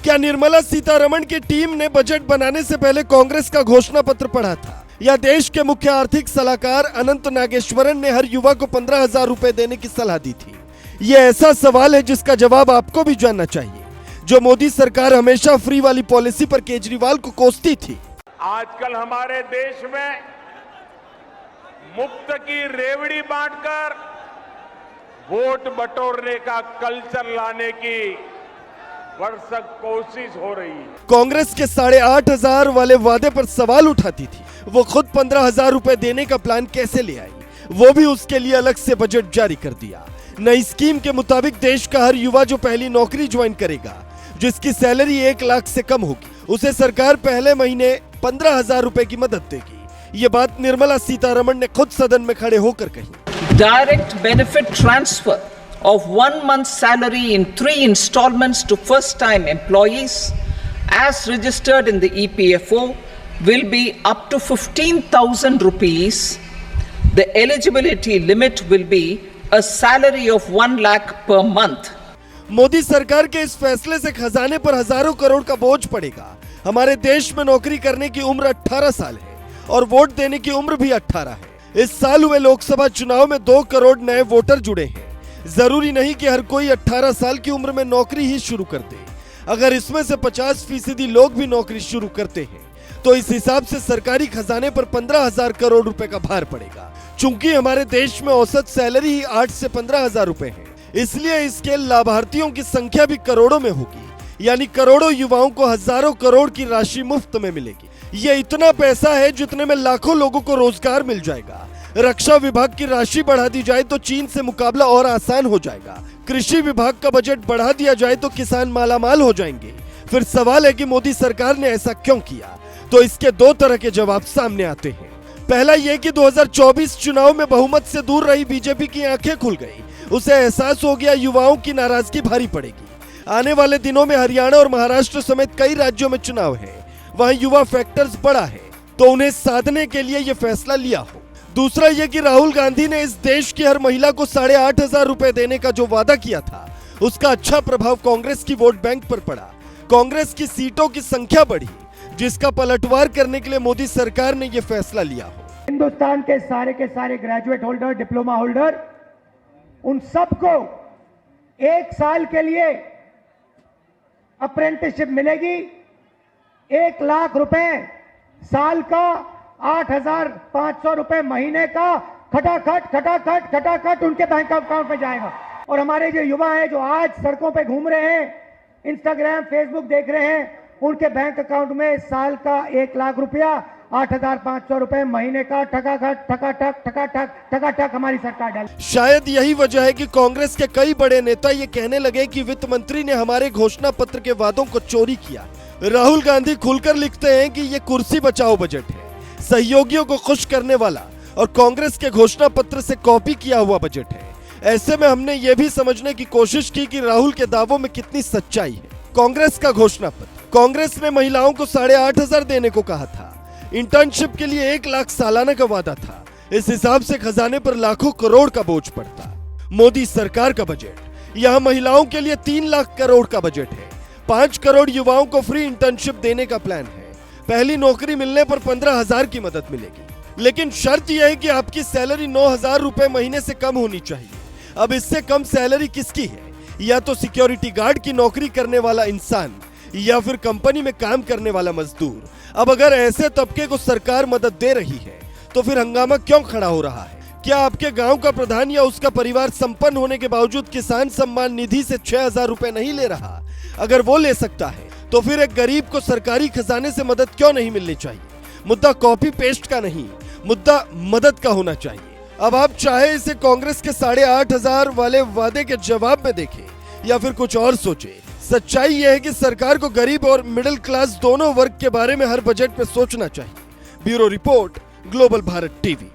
क्या निर्मला सीतारमण की टीम ने बजट बनाने से पहले कांग्रेस का घोषणा पत्र पढ़ा था, या देश के मुख्य आर्थिक सलाहकार अनंत नागेश्वरन ने हर युवा को 15,000 रुपए देने की सलाह दी थी? ये ऐसा सवाल है जिसका जवाब आपको भी जानना चाहिए। जो मोदी सरकार हमेशा फ्री वाली पॉलिसी पर केजरीवाल को कोसती थी, आजकल हमारे देश में मुफ्त की रेवड़ी बांटकर वोट बटोरने का कल्चर लाने की भरसक कोशिश हो रही है। कांग्रेस के 8,500 वाले वादे पर सवाल उठाती थी। वो खुद 15,000 रुपए देने का प्लान कैसे ले आई, वो भी उसके लिए अलग से बजट जारी कर दिया। नई स्कीम के मुताबिक देश का हर युवा जो पहली नौकरी ज्वाइन करेगा, जिसकी सैलरी 1 लाख से कम होगी, उसे सरकार पहले महीने 15,000 रुपए की मदद देगी। ये बात निर्मला सीतारमण ने खुद सदन में खड़े होकर कही। Direct benefit transfer of 1 month's salary in 3 installments to first-time employees as registered in the EPFO will be up to 15,000 rupees. The eligibility limit will be a salary of 1 lakh per month. Modi सरकार के इस फैसले से खजाने पर हजारों करोड़ का बोझ पड़ेगा। हमारे देश में नौकरी करने की उम्र 18 साल है और वोट देने की उम्र भी 18 है। इस साल हुए लोकसभा चुनाव में 2 करोड़ नए वोटर जुड़े हैं। जरूरी नहीं कि हर कोई 18 साल की उम्र में नौकरी ही शुरू कर दे। अगर इसमें से 50% लोग भी नौकरी शुरू करते हैं तो इस हिसाब से सरकारी खजाने पर 15,000 करोड़ रुपए का भार पड़ेगा। चूंकि हमारे देश में औसत सैलरी ही 8 से 15,000 रुपए है, इसलिए इसके लाभार्थियों की संख्या भी करोड़ों में होगी। यानी करोड़ों युवाओं को हजारों करोड़ की राशि मुफ्त में मिलेगी। ये इतना पैसा है जितने में लाखों लोगों को रोजगार मिल जाएगा। रक्षा विभाग की राशि बढ़ा दी जाए तो चीन से मुकाबला और आसान हो जाएगा। कृषि विभाग का बजट बढ़ा दिया जाए तो किसान मालामाल हो जाएंगे। फिर सवाल है कि मोदी सरकार ने ऐसा क्यों किया? तो इसके 2 तरह के जवाब सामने आते हैं। पहला ये कि 2024 चुनाव में बहुमत से दूर रही बीजेपी की आंखें खुल गई। उसे एहसास हो गया युवाओं की नाराजगी भारी पड़ेगी। आने वाले दिनों में हरियाणा और महाराष्ट्र समेत कई राज्यों में चुनाव है, वहां युवा फैक्टर्स बड़ा है, तो उन्हें साधने के लिए यह फैसला लिया हो। दूसरा ये कि राहुल गांधी ने इस देश की हर महिला को 8,500 रुपए देने का जो वादा किया था, उसका अच्छा प्रभाव कांग्रेस की वोट बैंक पर पड़ा। कांग्रेस की सीटों की संख्या बढ़ी, जिसका पलटवार करने के लिए मोदी सरकार ने यह फैसला लिया हो। हिंदुस्तान के सारे ग्रेजुएट होल्डर, डिप्लोमा होल्डर, उन सबको 1 साल के लिए अप्रेंटिसशिप मिलेगी। 1 लाख रुपए साल का, 8,500 रुपए महीने का खटाखट उनके बैंक अकाउंट में जाएगा। और हमारे जो युवा हैं जो आज सड़कों पे घूम रहे हैं, इंस्टाग्राम, फेसबुक देख रहे हैं, उनके बैंक अकाउंट में साल का 1 लाख रुपया, 8,500 रुपए महीने का ठकाठक हमारी सरकार डाल। शायद यही वजह है कि कांग्रेस के कई बड़े नेता ये कहने लगे कि वित्त मंत्री ने हमारे घोषणा पत्र के वादों को चोरी किया। राहुल गांधी खुलकर लिखते हैं कि ये कुर्सी बचाओ बजट है, सहयोगियों को खुश करने वाला, और कांग्रेस के घोषणा पत्र से कॉपी किया हुआ बजट है। ऐसे में हमने ये भी समझने की कोशिश की कि राहुल के दावों में कितनी सच्चाई है। कांग्रेस का घोषणा पत्र, कांग्रेस ने महिलाओं को 8,500 देने को कहा था। इंटर्नशिप के लिए 1 लाख सालाना का वादा था। इस हिसाब से खजाने पर लाखों करोड़ का बोझ पड़ता। मोदी सरकार का बजट, यहाँ महिलाओं के लिए 3 लाख करोड़ का बजट है। 5 करोड़ युवाओं को फ्री इंटर्नशिप देने का प्लान है। पहली नौकरी मिलने पर 15,000 की मदद मिलेगी, लेकिन शर्त यह है कि आपकी सैलरी 9,000 रुपए महीने से कम होनी चाहिए। अब इससे कम सैलरी किसकी है? या तो सिक्योरिटी गार्ड की नौकरी करने वाला इंसान, या फिर कंपनी में काम करने वाला मजदूर। अब अगर ऐसे तबके को सरकार मदद दे रही है तो फिर हंगामा क्यों खड़ा हो रहा है? क्या आपके गांव का प्रधान या उसका परिवार संपन्न होने के बावजूद किसान सम्मान निधि से 6,000 रुपए नहीं ले रहा? अगर वो ले सकता है तो फिर एक गरीब को सरकारी खजाने से मदद क्यों नहीं मिलनी चाहिए? मुद्दा कॉपी पेस्ट का नहीं, मुद्दा मदद का होना चाहिए। अब आप चाहे इसे कांग्रेस के 8,500 वाले वादे के जवाब में देखें या फिर कुछ और सोचे। सच्चाई यह है कि सरकार को गरीब और मिडिल क्लास दोनों वर्ग के बारे में हर बजट में सोचना चाहिए। Bureau report, global Bharat TV.